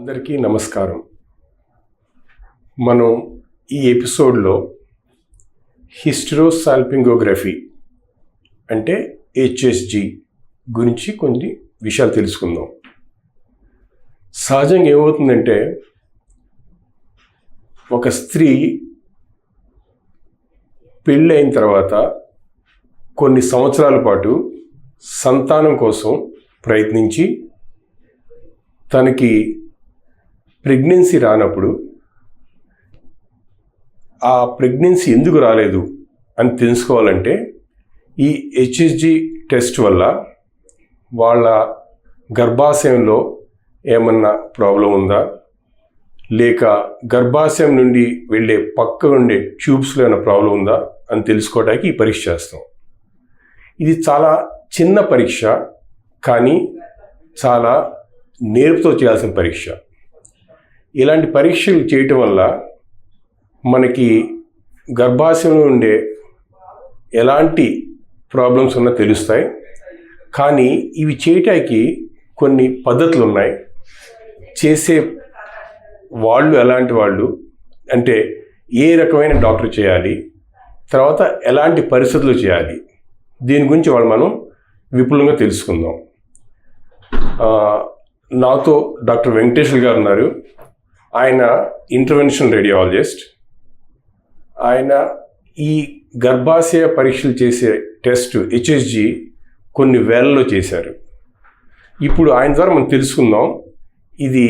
అందరికీ నమస్కారం. మనం ఈ ఎపిసోడ్లో హిస్టెరోసాల్పింగోగ్రఫీ అంటే HSG గురించి కొన్ని విషయాలు తెలుసుకుందాం. సహజంగా ఏమవుతుందంటే ఒక స్త్రీ పెళ్ళి అయిన తర్వాత కొన్ని సంవత్సరాల పాటు సంతానం కోసం ప్రయత్నించి తనకి ప్రెగ్నెన్సీ రానప్పుడు ఆ ప్రెగ్నెన్సీ ఎందుకు రాలేదు అని తెలుసుకోవాలంటే ఈ HSG టెస్ట్ వల్ల వాళ్ళ గర్భాశయంలో ఏమన్నా ప్రాబ్లం ఉందా, లేక గర్భాశయం నుండి వెళ్ళే పక్క ఉండే ట్యూబ్స్లో ఏమైనా ప్రాబ్లం ఉందా అని తెలుసుకోవడానికి ఈ పరీక్ష చేస్తాం. ఇది చాలా చిన్న పరీక్ష, కానీ చాలా నేర్పుతో చేయాల్సిన పరీక్ష. ఇలాంటి పరీక్షలు చేయటం వల్ల మనకి గర్భాశయంలో ఉండే ఎలాంటి ప్రాబ్లమ్స్ ఉన్నా తెలుస్తాయి. కానీ ఇవి చేయటానికి కొన్ని పద్ధతులు ఉన్నాయి. చేసే వాళ్ళు ఎలాంటి వాళ్ళు అంటే ఏ రకమైన డాక్టర్ చేయాలి, తర్వాత ఎలాంటి పరిస్థితులు చేయాలి, దీని గురించి మనం విపులంగా తెలుసుకుందాం. నాతో డాక్టర్ వెంకటేశ్వర్ గారు ఉన్నారు. ఆయన ఇంటర్వెన్షనల్ రేడియాలజిస్ట్. ఆయన ఈ గర్భాశయ పరీక్షలు చేసే టెస్ట్ HSG కొన్ని వేలలో చేశారు. ఇప్పుడు ఆయన ద్వారా మనం తెలుసుకుందాం ఇది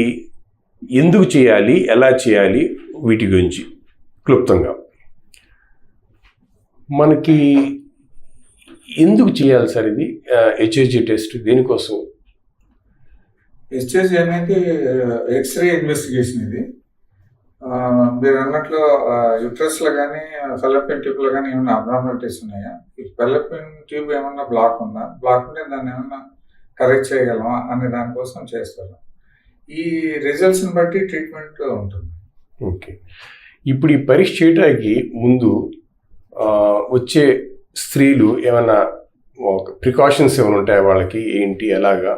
ఎందుకు చేయాలి, ఎలా చేయాలి, వీటి గురించి క్లుప్తంగా. మనకి ఎందుకు చేయాలి సార్ ఇది HSG టెస్ట్? దేనికోసం? HSG అనేది ఎక్స్రే ఇన్వెస్టిగేషన్. ఇది మీరు అన్నట్లు యూట్రస్లో కానీ ఫెలోపియన్ ట్యూబ్లో కానీ ఏమైనా అబ్నార్మాలిటీస్ ఉన్నాయా, ఈ ఫెలోపియన్ ట్యూబ్ ఏమన్నా బ్లాక్ ఉందా, బ్లాక్ ఉంటే దాన్ని ఏమన్నా కరెక్ట్ చేయగలమా అనే దానికోసం చేస్తారు. ఈ రిజల్ట్స్ని బట్టి ట్రీట్మెంట్ ఉంటుంది. ఓకే, ఇప్పుడు ఈ పరీక్ష చేయడానికి ముందు వచ్చే స్త్రీలు ఏమైనా ప్రికాషన్స్ ఏమైనా ఉంటాయా వాళ్ళకి, ఏంటి, ఎలాగా,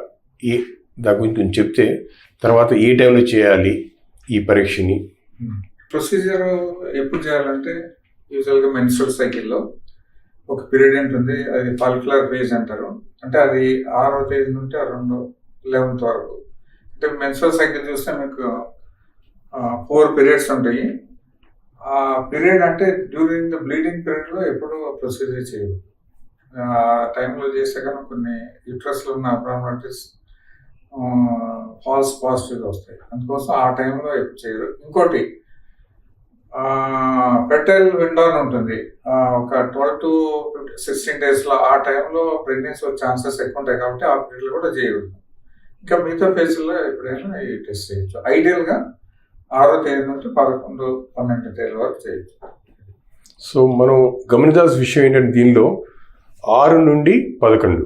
దాని గురించి కొంచెం చెప్తే తర్వాత ఏ టైంలో చేయాలి ఈ పరీక్షని? ప్రొసీజర్ ఎప్పుడు చేయాలంటే యూజువల్గా మెన్స్ట్రల్ సైకిల్లో ఒక పీరియడ్ ఉంటుంది, అది ఫాలిక్యులర్ ఫేజ్ అంటారు. అంటే అది 6వ తేదీ నుండి 11th వరకు. అంటే మెన్స్ట్రల్ సైకిల్ చూస్తే మీకు 4 పీరియడ్స్ ఉంటాయి. ఆ పీరియడ్ అంటే డ్యూరింగ్ ద బ్లీడింగ్ పీరియడ్లో ఎప్పుడు ప్రొసీజర్ చేయదు. ఆ టైంలో చేస్తే కనుక కొన్ని యూట్రస్లో ఉన్న అబ్నార్మాలిటీస్ ఫాల్స్ పాజిటివ్గా వస్తాయి. అందుకోసం ఆ టైంలో ఎప్పుడు చేయరు. ఇంకోటి ఫెర్టైల్ విండో అని ఉంటుంది, ఒక 12 to 16 daysలో. ఆ టైంలో ప్రెగ్నెన్సీ వచ్చే ఛాన్సెస్ ఎక్కువ ఉంటాయి కాబట్టి ఆ పీరియడ్లో కూడా చేయకూడదు. ఇంకా మిగతా ఫేజ్లో ఎప్పుడైనా ఈ టెస్ట్ చేయొచ్చు. ఐడియల్గా 6వ తేదీ నుండి 11, 12 తేదీ వరకు చేయొచ్చు. సో మనం గమనించాల్సిన విషయం ఏంటంటే దీనిలో 6 నుండి 11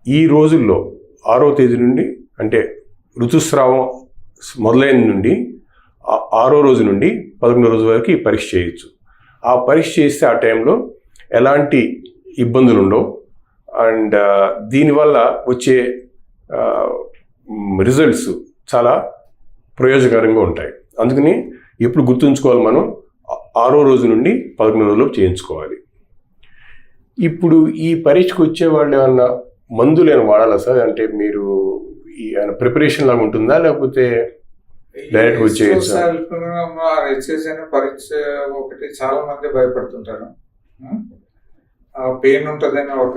ఈ రోజుల్లో 6వ తేదీ నుండి అంటే ఋతుస్రావం మొదలైన నుండి 6వ రోజు నుండి 11వ రోజు వరకు ఈ పరీక్ష చేయొచ్చు. ఆ పరీక్ష చేస్తే ఆ టైంలో ఎలాంటి ఇబ్బందులు ఉండవు. అండ్ దీనివల్ల వచ్చే రిజల్ట్స్ చాలా ప్రయోజనకరంగా ఉంటాయి. అందుకని ఎప్పుడు గుర్తుంచుకోవాలి, మనం 6వ రోజు నుండి 11వ రోజులో చేయించుకోవాలి. ఇప్పుడు ఈ పరీక్షకు వచ్చే వాళ్ళు ఏమన్నా మందులు ఏమైనా వాడాలా సార్? అంటే మీరు ఏమైనా ప్రిపరేషన్ లాగా ఉంటుందా, లేకపోతే డైరెక్ట్గా వచ్చేయచ్చు? HSG అనే పరీక్ష ఒకటి చాలా మంది భయపడుతుంటారు. పెయిన్ ఉంటుందని ఒక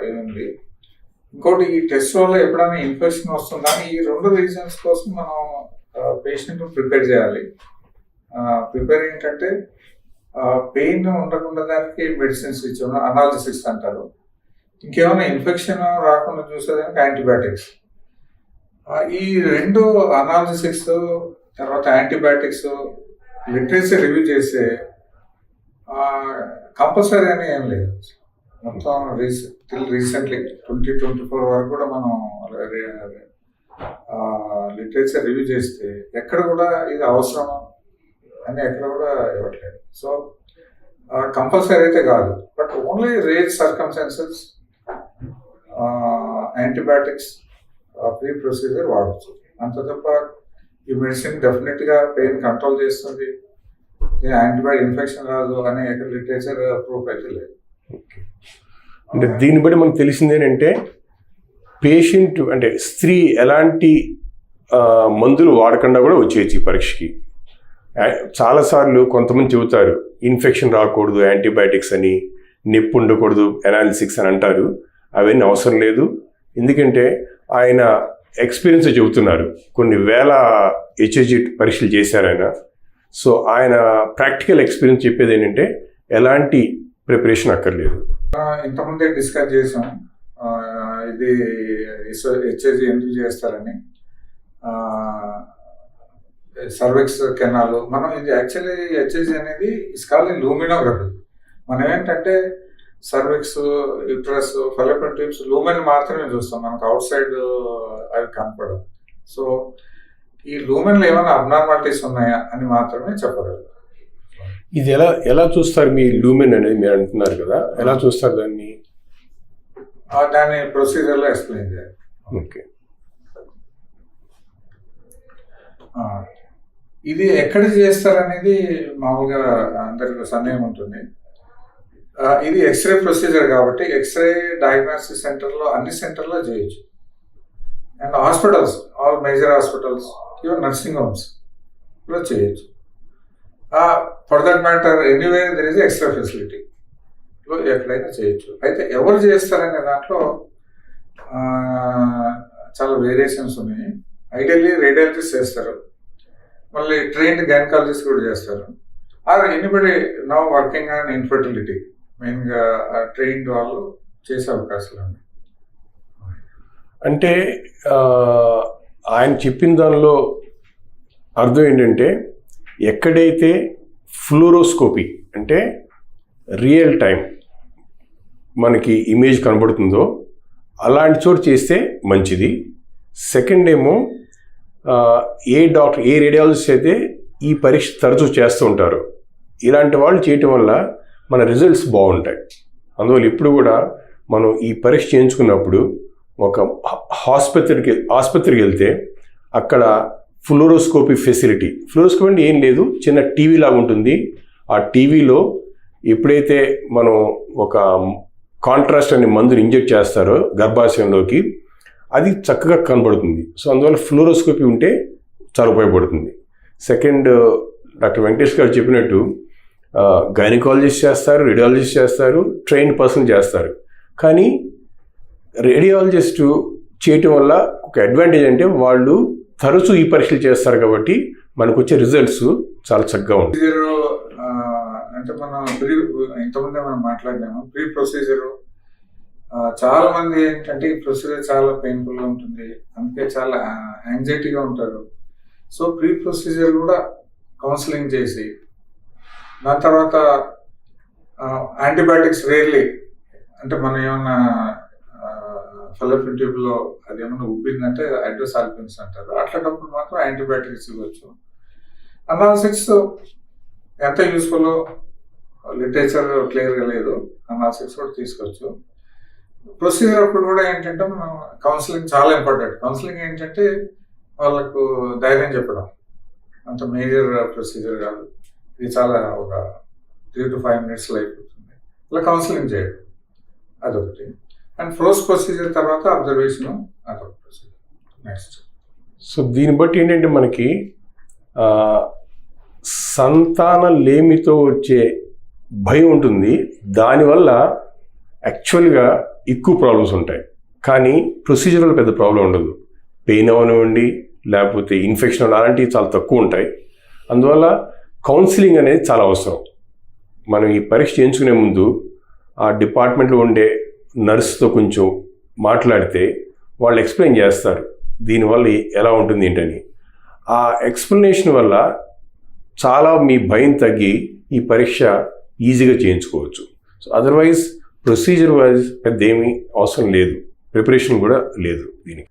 ఇది ఉంది. ఇంకోటి ఈ టెస్ట్ వల్ల ఎప్పుడైనా ఇన్ఫెక్షన్ వస్తుందా, ఈ 2 రీజన్స్ కోసం మనం పేషెంట్ ప్రిపేర్ చేయాలి. ప్రిపేర్ ఏంటంటే పెయిన్ ఉండకుండా దానికి మెడిసిన్స్ ఇచ్చాము, అనాలిసిస్ అంటారు. ఇంకేమైనా ఇన్ఫెక్షన్ రాకుండా చూసేదానికి యాంటీబయాటిక్స్. ఈ 2 అనాలిసిస్ తర్వాత యాంటీబయాటిక్స్ లిటరేచర్ రివ్యూ చేస్తే కంపల్సరీ అని ఏం లేదు. మొత్తం రీసెంట్లీ 2024 వరకు కూడా మనం లిటరేచర్ రివ్యూ చేస్తే ఎక్కడ కూడా ఇది అవసరం అని ఎక్కడ కూడా ఇవ్వట్లేదు. సో కంపల్సరీ అయితే కాదు, but only rare circumstances antibiotics pre procedure వాడచ్చు. అంత తప్ప ఈ మెడిసిన్ డెఫినెట్గా పెయిన్ కంట్రోల్ చేస్తుంది, యాంటీబయాటిక్ ఇన్ఫెక్షన్ రాదు అనే లిటరేచర్ ప్రూఫ్ అయితే లేదు. అంటే దీన్ని బట్టి మనకు తెలిసింది ఏంటంటే పేషెంట్ అంటే స్త్రీ ఎలాంటి మందులు వాడకుండా కూడా వచ్చేయచ్చు ఈ పరీక్షకి. చాలాసార్లు కొంతమంది చెబుతారు ఇన్ఫెక్షన్ రాకూడదు యాంటీబయాటిక్స్ అని, నొప్పి ఉండకూడదు ఎనాలిసిక్స్ అని అంటారు. అవన్నీ అవసరం లేదు. ఎందుకంటే ఆయన ఎక్స్పీరియన్స్ చెబుతున్నారు, కొన్ని వేల హెచ్ఐజి పరీక్షలు చేశారు ఆయన. సో ఆయన ప్రాక్టికల్ ఎక్స్పీరియన్స్ చెప్పేది ఏంటంటే ఎలాంటి ప్రిపరేషన్ అక్కర్లేదు. ఇంతకుముందే డిస్కస్ చేసాం ఇది హెచ్ఐజి ఎందుకు చేస్తారని. సర్వెక్స్ కెనాల్ మనం ఇది యాక్చువల్లీ హెచ్ఐజి అనేది ఇస్కాల్ లూమినోగ్రఫీ. మనం ఏంటంటే cervix, uterus, fallopian tubes lumen మాత్రమే చూస్తాం, మనకు అవుట్ సైడ్ అవి కనపడదు. సో ఈ లూమెన్లో ఏమైనా అబ్నార్మాలిటీస్ ఉన్నాయా అని మాత్రమే చెప్పగలరు. ఇది ఎలా చూస్తారు మీ లూమెన్ అనేది మీరు అంటున్నారు కదా, ఎలా చూస్తారు దాన్ని? దాన్ని ప్రొసీజర్లో ఎక్స్ప్లెయిన్ చేయాలి. ఓకే. ఇది ఎక్కడ చేస్తారనేది మామూలుగా అందరికి సందేహం ఉంటుంది. ఇది ఎక్స్రే ప్రొసీజర్ కాబట్టి ఎక్స్రే డయాగ్నోస్టిక్ సెంటర్లో అన్ని సెంటర్లో చేయొచ్చు. And hospitals, all major hospitals, even nursing హోమ్స్లో చేయొచ్చు. For that matter anywhere there is x ray ఫెసిలిటీలో ఎక్కడైనా చేయొచ్చు. అయితే ఎవరు చేస్తారనే దాంట్లో చాలా వేరియేషన్స్ ఉన్నాయి. ఐడియల్లీ రేడియాలజిస్ట్ చేస్తారు, మళ్ళీ ట్రైన్డ్ గైనకాలజిస్ట్ కూడా చేస్తారు. Are anybody now working on infertility మెయిన్గా ట్రైన్డ్ వాళ్ళు చేసే అవకాశాలు ఉన్నాయి. అంటే ఆయన చెప్పిన దానిలో అర్థం ఏంటంటే ఎక్కడైతే ఫ్లూరోస్కోపీ అంటే రియల్ టైం మనకి ఇమేజ్ కనబడుతుందో అలాంటి చోటు చేస్తే మంచిది. సెకండ్ ఏమో ఏ రేడియాలజిస్ట్ అయితే ఈ పరీక్ష తరచూ చేస్తూ ఉంటారు, ఇలాంటి వాళ్ళు చేయటం వల్ల మన రిజల్ట్స్ బాగుంటాయి. అందువల్ల ఇప్పుడు కూడా మనం ఈ పరీక్ష చేయించుకున్నప్పుడు ఒక ఆసుపత్రికి వెళ్తే అక్కడ ఫ్లూరోస్కోపీ ఫెసిలిటీ, ఫ్లూరోస్కోపీ అంటే ఏం లేదు, చిన్న టీవీ లాగా ఉంటుంది. ఆ టీవీలో ఎప్పుడైతే మనం ఒక కాంట్రాస్ట్ అనే మందుని ఇంజెక్ట్ చేస్తారో గర్భాశయంలోకి అది చక్కగా కనబడుతుంది. సో అందువల్ల ఫ్లూరోస్కోపీ ఉంటే చాలా ఉపయోగపడుతుంది. సెకండ్, డాక్టర్ వెంకటేష్ గారు చెప్పినట్టు గైనకాలజిస్ట్ చేస్తారు, రేడియాలజిస్ట్ చేస్తారు, ట్రైన్డ్ పర్సన్ చేస్తారు. కానీ రేడియాలజిస్టు చేయటం వల్ల ఒక అడ్వాంటేజ్ అంటే వాళ్ళు తరచూ ఈ పరీక్షలు చేస్తారు కాబట్టి మనకు వచ్చే రిజల్ట్స్ చాలా చక్కగా ఉంటాయి. అంటే మనం ఇంతకుముందే మనం మాట్లాడినాము ప్రీ ప్రొసీజరు. చాలా మంది ఏంటంటే ఈ ప్రొసీజర్ చాలా పెయిన్ఫుల్గా ఉంటుంది, అందుకే చాలా యాంగ్జైటీగా ఉంటారు. సో ప్రీ ప్రొసీజర్ కూడా కౌన్సిలింగ్ చేసి దాని తర్వాత యాంటీబయాటిక్స్ రేర్లీ, అంటే మనం ఏమన్నా ఫెలోపియన్ ట్యూబ్లో అది ఏమైనా ఉబ్బిందంటే అడ్వసాల్పిన్స్ అంటారు, అట్లాంటప్పుడు మాత్రం యాంటీబయాటిక్స్ ఇవ్వచ్చు. అనాలిసిక్స్ ఎంత యూస్ఫుల్ లిటరేచర్ క్లియర్గా లేదు, అనాలిసిక్స్ కూడా తీసుకోవచ్చు. ప్రొసీజర్ అప్పుడు కూడా ఏంటంటే మనం కౌన్సిలింగ్ చాలా ఇంపార్టెంట్. కౌన్సిలింగ్ ఏంటంటే వాళ్ళకు ధైర్యం చెప్పడం, అంత మేజర్ ప్రొసీజర్ కాదు, ఇది చాలా ఒక 3 to 5 minutesలో అయిపోతుంది, ఇలా కౌన్సిలింగ్ చేయడం అదొకటి. అండ్ ఫస్ట్ ప్రొసీజర్ తర్వాత అబ్జర్వేషన్ అదొక ప్రొసీజర్. నెక్స్ట్ సో దీన్ని బట్టి ఏంటంటే మనకి సంతాన లేమితో వచ్చే భయం ఉంటుంది, దానివల్ల యాక్చువల్గా ఎక్కువ ప్రాబ్లమ్స్ ఉంటాయి. కానీ ప్రొసీజర్ వల్ల పెద్ద ప్రాబ్లం ఉండదు, పెయిన్ అవనివ్వండి లేకపోతే ఇన్ఫెక్షన్ అలాంటివి చాలా తక్కువ ఉంటాయి. అందువల్ల కౌన్సిలింగ్ అనేది చాలా అవసరం. మనం ఈ పరీక్ష చేయించుకునే ముందు ఆ డిపార్ట్మెంట్లో ఉండే నర్స్తో కొంచెం మాట్లాడితే వాళ్ళు ఎక్స్ప్లెయిన్ చేస్తారు దీనివల్ల ఎలా ఉంటుంది ఏంటని. ఆ ఎక్స్ప్లెనేషన్ వల్ల చాలా మీ భయం తగ్గి ఈ పరీక్ష ఈజీగా చేయించుకోవచ్చు. సో అదర్వైజ్ ప్రొసీజర్ వైజ్ పెద్ద ఏమీ అవసరం లేదు, ప్రిపరేషన్ కూడా లేదు దీనికి.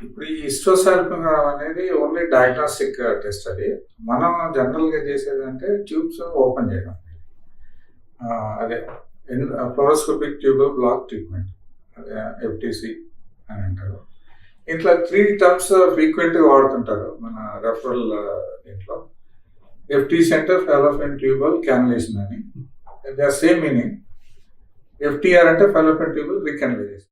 ఇప్పుడు ఈ హిస్టోసాల్పింగ్రామ్ అనేది ఓన్లీ డయాగ్నోస్టిక్ టెస్ట్. అది మనం జనరల్గా చేసేది అంటే ట్యూబ్స్ ఓపెన్ చేయడం, అదే ఫ్లోరోస్కోపిక్ ట్యూబ్ బ్లాక్ ట్రీట్మెంట్, అదే FTC అని అంటారు. ఇట్లా 3 టర్మ్స్ ఫ్రీక్వెంట్ గా వాడుతుంటారు మన రెఫరల్ దీంట్లో. ఎఫ్టీ సెంటర్ ఫాలోపియన్ ట్యూబల్ క్యానలేషన్ అని, సేమ్ మీనింగ్. ఎఫ్టీఆర్ అంటే ఫాలోపియన్ ట్యూబల్ రీకానలైజేషన్.